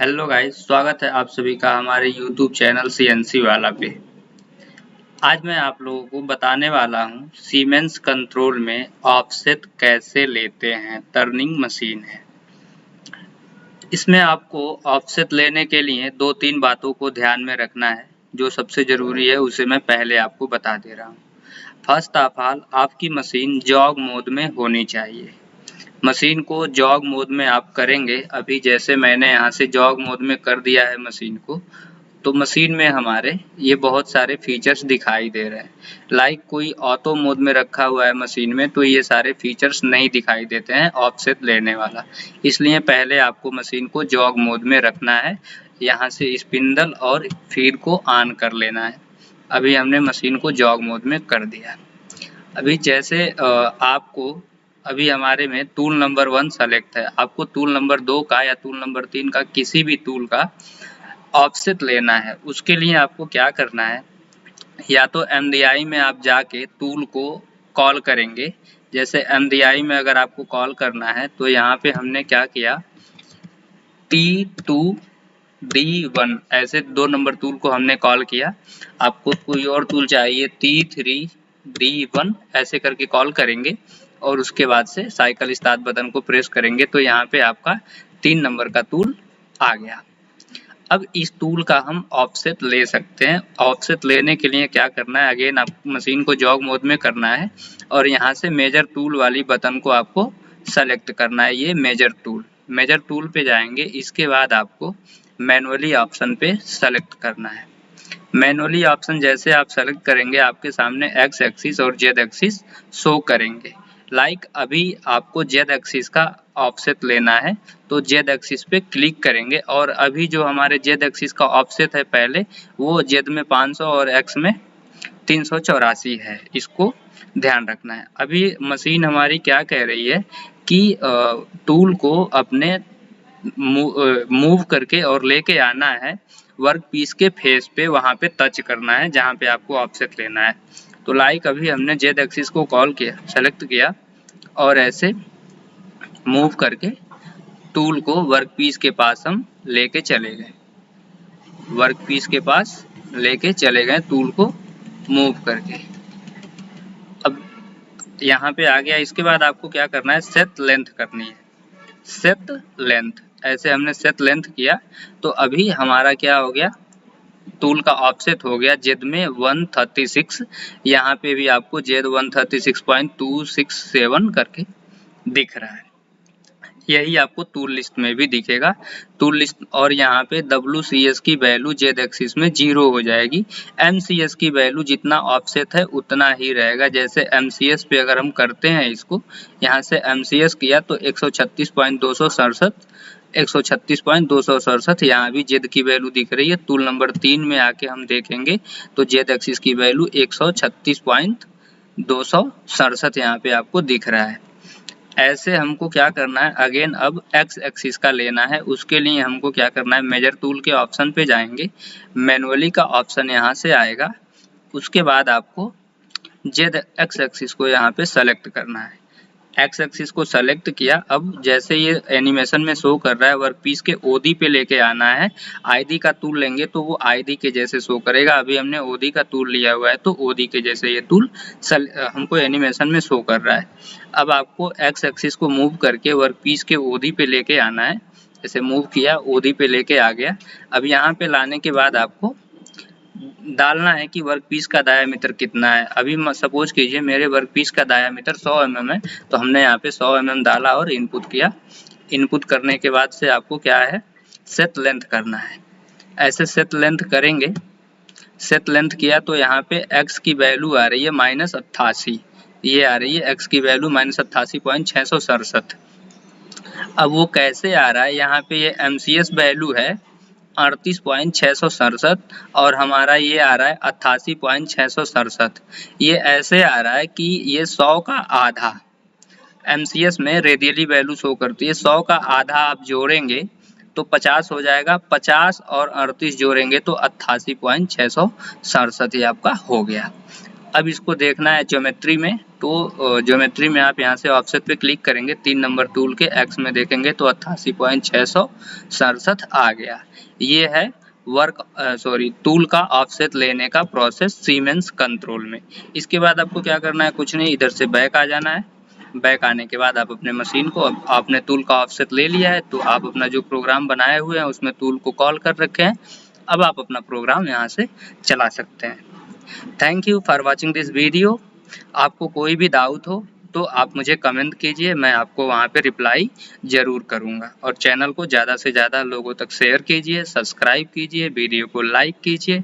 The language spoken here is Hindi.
हेलो गाइस, स्वागत है आप सभी का हमारे यूट्यूब चैनल सीएनसी वाला पे। आज मैं आप लोगों को बताने वाला हूँ सीमेंस कंट्रोल में ऑफसेट कैसे लेते हैं। टर्निंग मशीन है, इसमें आपको ऑफसेट लेने के लिए 2-3 बातों को ध्यान में रखना है। जो सबसे ज़रूरी है उसे मैं पहले आपको बता दे रहा हूँ। फर्स्ट ऑफ ऑल, आपकी मशीन जॉग मोड में होनी चाहिए। मशीन को जॉग मोड में आप करेंगे, अभी जैसे मैंने यहाँ से जॉग मोड में कर दिया है मशीन को, तो मशीन में हमारे ये बहुत सारे फीचर्स दिखाई दे रहे हैं। लाइक कोई ऑटो मोड में रखा हुआ है मशीन में, तो ये सारे फीचर्स नहीं दिखाई देते हैं ऑफसेट लेने वाला। इसलिए पहले आपको मशीन को जॉग मोड में रखना है। यहाँ से स्पिंडल और फीड को ऑन कर लेना है। अभी हमने मशीन को जॉग मोड में कर दिया। अभी जैसे आपको अभी हमारे में टूल नंबर 1 सेलेक्ट है, आपको टूल नंबर 2 का या टूल नंबर 3 का किसी भी टूल का ऑफसेट लेना है। उसके लिए आपको क्या करना है, या तो एमडीआई में आप जाके टूल को कॉल करेंगे। जैसे एमडीआई में अगर आपको कॉल करना है तो यहाँ पे हमने क्या किया, T2D1 ऐसे 2 नंबर टूल को हमने कॉल किया। आपको कोई और टूल चाहिए T3D1 ऐसे करके कॉल करेंगे और उसके बाद से साइकिल स्टार्ट बटन को प्रेस करेंगे तो यहाँ पे आपका 3 नंबर का टूल आ गया। अब इस टूल का हम ऑफसेट ले सकते हैं। ऑफसेट लेने के लिए क्या करना है, अगेन आप मशीन को जॉग मोड में करना है और यहाँ से मेजर टूल वाली बटन को आपको सेलेक्ट करना है। ये मेजर टूल पे जाएंगे। इसके बाद आपको मैनुअली ऑप्शन पे सेलेक्ट करना है। मैनुअली ऑप्शन जैसे आप सेलेक्ट करेंगे, आपके सामने एक्स एक्सिस और जेड एक्सिस शो करेंगे। लाइक अभी आपको जेड एक्सिस का ऑफसेट लेना है तो जेड एक्सिस पे क्लिक करेंगे और अभी जो हमारे जेड एक्सिस का ऑफसेट है पहले, वो जेड में 500 और एक्स में 384 है। इसको ध्यान रखना है। अभी मशीन हमारी क्या कह रही है कि टूल को अपने मूव करके और लेके आना है वर्क पीस के फेस पे, वहां पे टच करना है जहां पे आपको ऑफसेट लेना है। तो लाइक अभी हमने जेड एक्सिस को कॉल किया, सेलेक्ट किया और ऐसे मूव करके टूल को वर्क पीस के पास हम लेके चले गए। वर्क पीस के पास लेके चले गए टूल को मूव करके। अब यहाँ पे आ गया। इसके बाद आपको क्या करना है, सेट लेंथ करनी है। सेट लेंथ ऐसे हमने सेट लेंथ किया तो अभी हमारा क्या हो गया, टूल का ऑफसेट हो गया जेड में 136। यहाँ पे भी आपको जेड 136.267 करके दिख रहा है। यही आपको टूल लिस्ट में भी दिखेगा। टूल लिस्ट और यहाँ पे WCS की वैल्यू जेड एक्सिस में 0 हो जाएगी। MCS की वैल्यू जितना ऑफसेट है उतना ही रहेगा। जैसे MCS पे अगर हम करते हैं इसको, यहाँ से MCS किया तो 136.267 यहाँ भी जेड की वैल्यू दिख रही है। टूल नंबर 3 में आके हम देखेंगे तो जेड एक्सिस की वैल्यू 136.267 यहाँ पे आपको दिख रहा है। ऐसे हमको क्या करना है, अगेन अब एक्स एक्सिस का लेना है। उसके लिए हमको क्या करना है, मेजर टूल के ऑप्शन पे जाएंगे, मैनुअली का ऑप्शन यहाँ से आएगा। उसके बाद आपको जेड एक्स एक्सिस को यहाँ पे सेलेक्ट करना है। एक्स एक्सिस को सेलेक्ट किया। अब जैसे ये एनिमेशन में शो कर रहा है, वर्कपीस के ओडी पे लेके आना है। आईडी का टूल लेंगे तो वो आईडी के जैसे शो करेगा। अभी हमने ओडी का टूल लिया हुआ है तो ओडी के जैसे ये टूल हमको एनिमेशन में शो कर रहा है। अब आपको एक्स एक्सिस को मूव करके वर्कपीस के ओडी पे लेके आना है। जैसे मूव किया, ओडी पे लेके आ गया। अब यहाँ पे लाने के बाद आपको डालना है कि वर्कपीस का डायामीटर कितना है। अभी सपोज कीजिए मेरे वर्कपीस का डायामीटर 100 mm है, तो हमने यहाँ पे 100 mm डाला और इनपुट किया। इनपुट करने के बाद से आपको क्या है, सेट लेंथ करना है। ऐसे सेट लेंथ करेंगे। सेट लेंथ किया तो यहाँ पे x की वैल्यू आ रही है -88, ये आ रही है x की वैल्यू -88.667। अब वो कैसे आ रहा है, यहाँ पे ये MCS वैल्यू है 38.667 और हमारा ये आ रहा है 88.667। ये ऐसे आ रहा है कि ये 100 का आधा, MCS में रेडियली वैल्यू शो करती है। 100 का आधा आप जोड़ेंगे तो 50 हो जाएगा, 50 और 38 जोड़ेंगे तो 88.667 ये आपका हो गया। अब इसको देखना है ज्योमेट्री में, तो ज्योमेट्री में आप यहाँ से ऑफसेट पे क्लिक करेंगे, 3 नंबर टूल के एक्स में देखेंगे तो 88.667 आ गया। ये है टूल का ऑफसेट लेने का प्रोसेस सीमेंस कंट्रोल में। इसके बाद आपको क्या करना है, कुछ नहीं, इधर से बैक आ जाना है। बैक आने के बाद आप अपने मशीन को, अब आपने टूल का ऑफसेट ले लिया है तो आप अपना जो प्रोग्राम बनाए हुए हैं उसमें टूल को कॉल कर रखे हैं। अब आप अपना प्रोग्राम यहाँ से चला सकते हैं। Thank you for watching this video. आपको कोई भी डाउट हो तो आप मुझे कमेंट कीजिए, मैं आपको वहाँ पे रिप्लाई ज़रूर करूँगा। और चैनल को ज़्यादा से ज़्यादा लोगों तक शेयर कीजिए, सब्सक्राइब कीजिए, वीडियो को लाइक कीजिए।